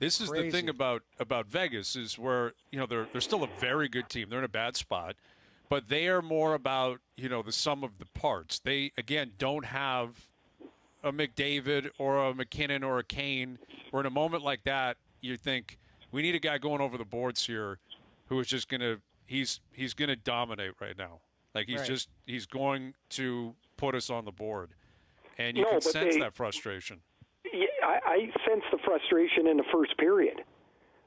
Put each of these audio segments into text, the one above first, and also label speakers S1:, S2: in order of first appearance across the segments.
S1: This is the thing about Vegas is where, they're still a very good team. They're in a bad spot, but they are more about, the sum of the parts. They, again, don't have a McDavid or a McKinnon or a Kane, where in a moment like that, you think, we need a guy going over the boards here who is just going to – he's going to dominate right now. Like, he's going to put us on the board. And you can sense that frustration.
S2: Yeah, I sense the frustration in the first period.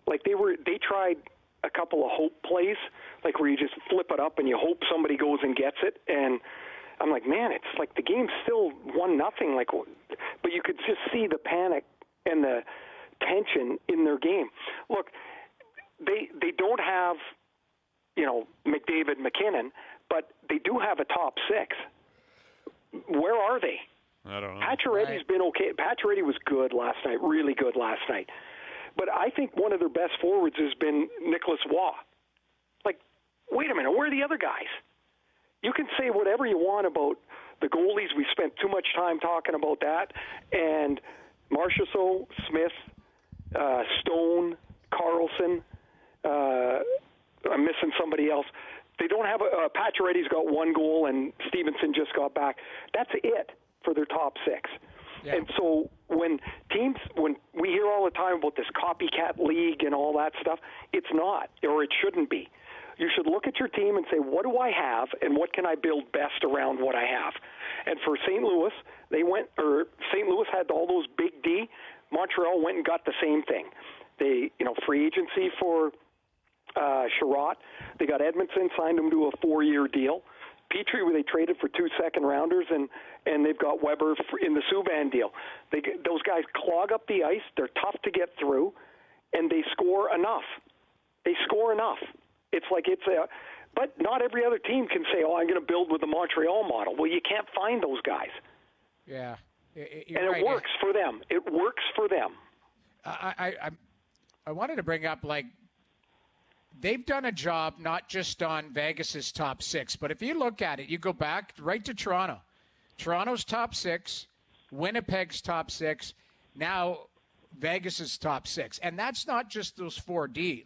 S2: Like they tried a couple of hope plays, like where you just flip it up and you hope somebody goes and gets it. And I'm like, man, it's like the game's still 1-0. Like, but you could just see the panic and the tension in their game. Look, they don't have, McDavid, McKinnon, but they do have a top six. Where are they?
S1: I don't know.
S2: Pacioretty's been okay. Pacioretty was good last night, really good last night. But I think one of their best forwards has been Nicholas Waugh. Like, wait a minute, where are the other guys? You can say whatever you want about the goalies. We spent too much time talking about that. And Marchessault, Smith, Stone, Carlson, I'm missing somebody else. They don't have Pacioretty's got one goal and Stevenson just got back. That's it for their top six. Yeah. And so when we hear all the time about this copycat league and all that stuff, it's not, or it shouldn't be. You should look at your team and say, what do I have and what can I build best around what I have? And for St. Louis, St. Louis had all those big D. Montreal went and got the same thing. They, free agency for Sherratt. They got Edmondson, signed him to a 4-year deal. Petrie, where they traded for 2 second-rounders, and they've got Weber in the Subban deal. Those guys clog up the ice. They're tough to get through, and they score enough. It's like but not every other team can say, I'm going to build with the Montreal model. Well, you can't find those guys.
S3: Yeah.
S2: It works for them. It works for them.
S3: I wanted to bring up, they've done a job not just on Vegas's top six, but if you look at it, you go back right to Toronto. Toronto's top six, Winnipeg's top six, now Vegas's top six. And that's not just those 4D.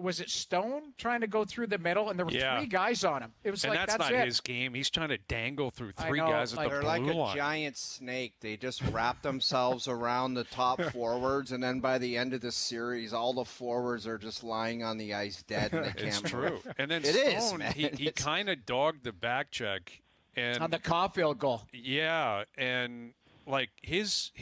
S3: Was it Stone trying to go through the middle, and there were 3 guys on him? It was
S1: that's not his game. He's trying to dangle through 3 guys at the blue line.
S4: They're like a giant snake. They just wrap themselves around the top forwards, and then by the end of the series, all the forwards are just lying on the ice dead, and they can't
S1: It's true.
S4: move.
S1: And then
S4: It
S1: Stone,
S4: is,
S1: he kind of dogged the back check. And
S3: on the Caulfield goal.
S1: Yeah, and his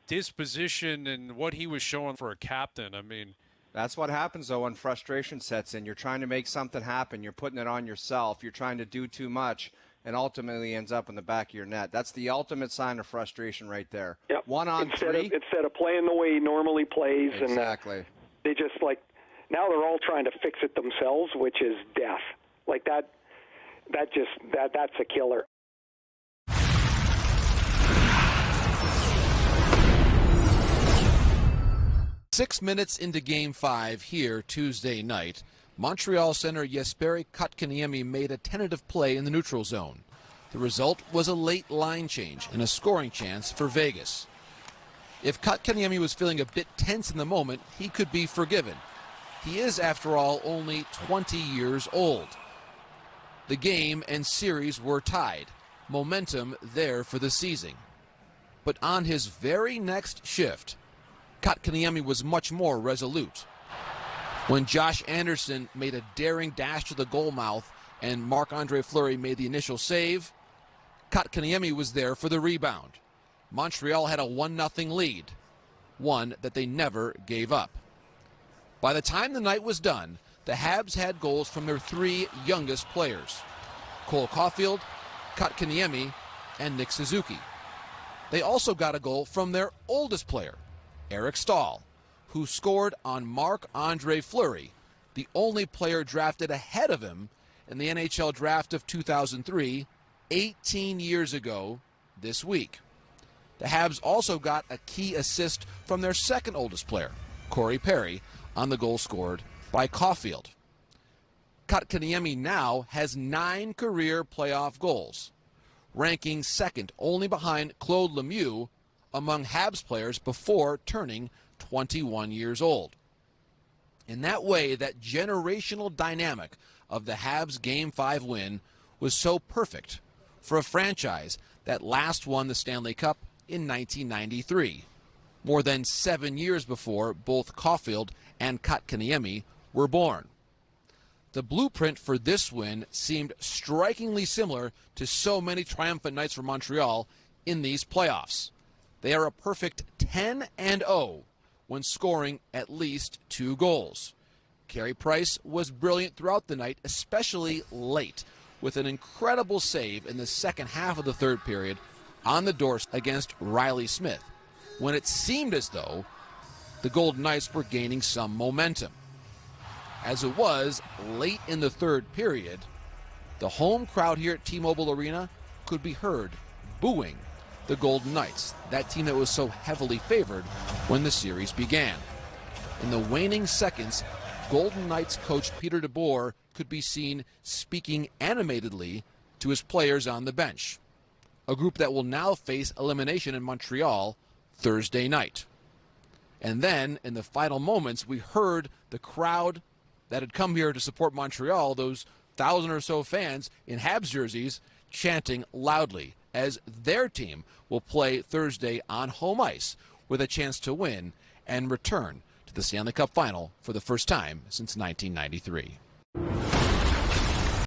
S1: disposition and what he was showing for a captain, I mean.
S4: That's what happens, though, when frustration sets in. You're trying to make something happen. You're putting it on yourself. You're trying to do too much, and ultimately ends up in the back of your net. That's the ultimate sign of frustration right there.
S2: Yep.
S4: 1-on-3.
S2: Instead of playing the way he normally plays.
S4: Exactly.
S2: And they just, now they're all trying to fix it themselves, which is death. That's a killer.
S5: 6 minutes into Game 5 here Tuesday night, Montreal center Jesperi Kotkaniemi made a tentative play in the neutral zone. The result was a late line change and a scoring chance for Vegas. If Kotkaniemi was feeling a bit tense in the moment, he could be forgiven. He is, after all, only 20 years old. The game and series were tied, momentum there for the season. But on his very next shift, Kotkaniemi was much more resolute. When Josh Anderson made a daring dash to the goal mouth and Marc-Andre Fleury made the initial save, Kotkaniemi was there for the rebound. Montreal had a 1-0 lead, one that they never gave up. By the time the night was done, the Habs had goals from their 3 youngest players, Cole Caulfield, Kotkaniemi, and Nick Suzuki. They also got a goal from their oldest player, Eric Stahl, who scored on Marc-Andre Fleury, the only player drafted ahead of him in the NHL draft of 2003, 18 years ago this week. The Habs also got a key assist from their second oldest player, Corey Perry, on the goal scored by Caulfield. Kotkaniemi now has 9 career playoff goals, ranking second only behind Claude Lemieux among Habs players before turning 21 years old. In that way, that generational dynamic of the Habs Game 5 win was so perfect for a franchise that last won the Stanley Cup in 1993, more than 7 years before both Caulfield and Kotkaniemi were born. The blueprint for this win seemed strikingly similar to so many triumphant nights for Montreal in these playoffs. They are a perfect 10-0 when scoring at least 2 goals. Carey Price was brilliant throughout the night, especially late, with an incredible save in the second half of the third period on the doorstep against Riley Smith, when it seemed as though the Golden Knights were gaining some momentum. As it was, late in the third period, the home crowd here at T-Mobile Arena could be heard booing the Golden Knights, that team that was so heavily favored when the series began. In the waning seconds, Golden Knights coach Peter DeBoer could be seen speaking animatedly to his players on the bench, a group that will now face elimination in Montreal Thursday night. And then, in the final moments, we heard the crowd that had come here to support Montreal, those 1,000 or so fans in Habs jerseys, chanting loudly as their team will play Thursday on home ice with a chance to win and return to the Stanley Cup Final for the first time since 1993.